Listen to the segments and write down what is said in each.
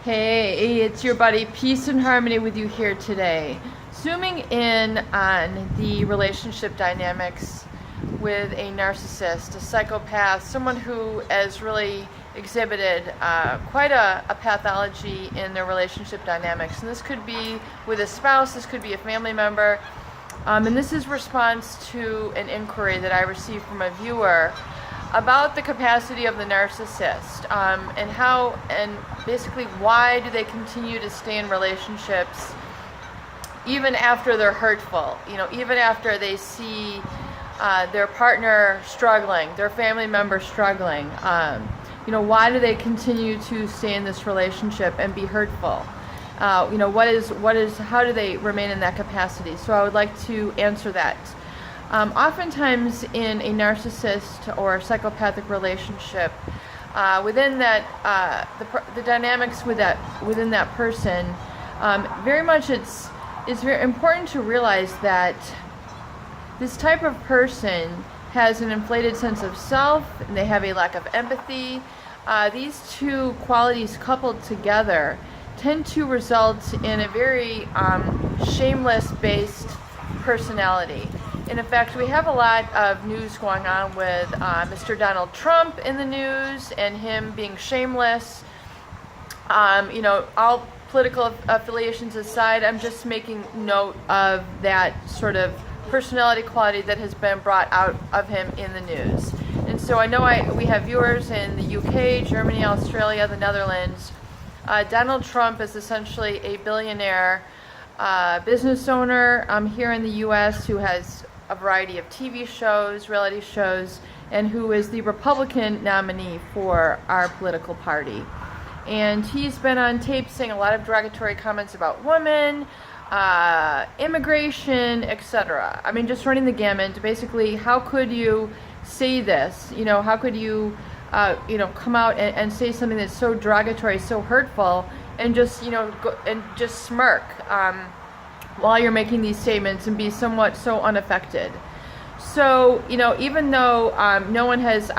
Hey, it's your buddy Peace and Harmony with you here today. Zooming in on the relationship dynamics with a narcissist, a psychopath, someone who has really exhibited quite a pathology in their relationship dynamics. And this could be with a spouse, this could be a family member. And this is response to an inquiry that I received from a viewer about the capacity of the narcissist, and how, and basically why do they continue to stay in relationships even after they're hurtful, even after they see their partner struggling, their family member struggling. Why do they continue to stay in this relationship and be hurtful? How do they remain in that capacity? So I would like to answer that. Oftentimes in a narcissist or psychopathic relationship, within that, the dynamics within that person, very much it's very important to realize that this type of person has an inflated sense of self, and they have a lack of empathy. These two qualities coupled together tend to result in a very shameless-based personality. And in fact, we have a lot of news going on with Mr. Donald Trump in the news and him being shameless. All political affiliations aside, I'm just making note of that sort of personality quality that has been brought out of him in the news. And so I know we have viewers in the UK, Germany, Australia, the Netherlands. Donald Trump is essentially a billionaire business owner here in the US who has a variety of TV shows, reality shows, and who is the Republican nominee for our political party. And he's been on tape saying a lot of derogatory comments about women, immigration, etc. I mean, just running the gamut. Basically, how could you say this? How could you, come out and say something that's so derogatory, so hurtful, and just, and just smirk while you're making these statements and be somewhat so unaffected. So, even though no one has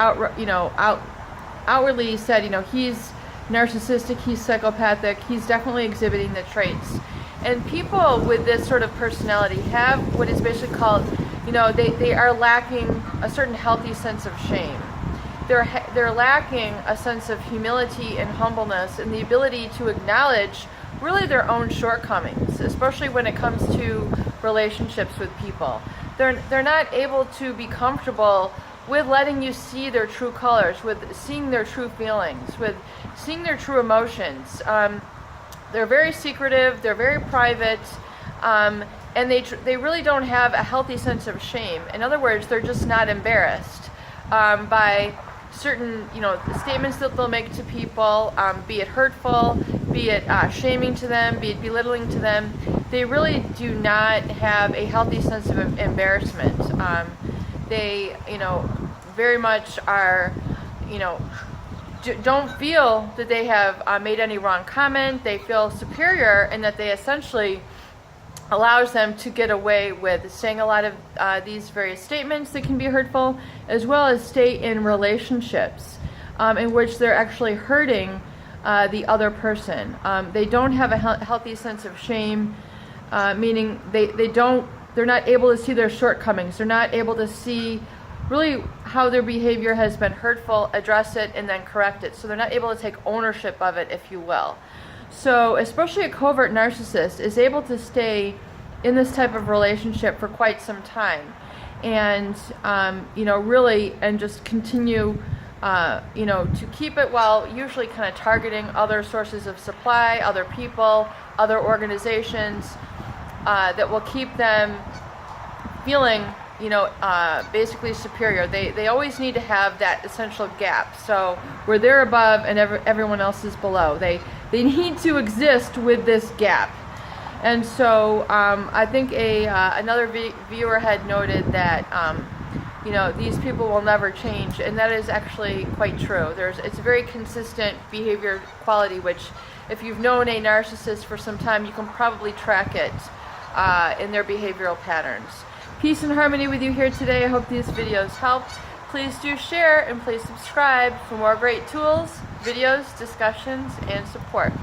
outwardly said, he's narcissistic, he's psychopathic, he's definitely exhibiting the traits. And people with this sort of personality have what is basically called, they are lacking a certain healthy sense of shame. They're lacking a sense of humility and humbleness and the ability to acknowledge really their own shortcomings, especially when it comes to relationships with people. They're not able to be comfortable with letting you see their true colors, with seeing their true feelings, with seeing their true emotions. They're very secretive, they're very private, and they really don't have a healthy sense of shame. In other words, they're just not embarrassed by certain statements that they'll make to people, be it hurtful, be it shaming to them, be it belittling to them. They really do not have a healthy sense of embarrassment. They very much are don't feel that they have made any wrong comment. They feel superior, and that they essentially allows them to get away with saying a lot of these various statements that can be hurtful, as well as stay in relationships in which they're actually hurting the other person. They don't have a healthy sense of shame, meaning they're not able to see their shortcomings. They're not able to see really how their behavior has been hurtful, address it, and then correct it. So they're not able to take ownership of it, if you will. So especially a covert narcissist is able to stay in this type of relationship for quite some time, and really, and just continue to keep it, while usually kind of targeting other sources of supply, other people, other organizations that will keep them feeling basically superior. They always need to have that essential gap, so where they're above and everyone else is below. They need to exist with this gap. And so I think another viewer had noted that these people will never change, and that is actually quite true. It's a very consistent behavior quality, which if you've known a narcissist for some time, you can probably track it in their behavioral patterns. Peace and harmony with you here today. I hope these videos helped. Please do share, and please subscribe for more great tools, videos, discussions, and support.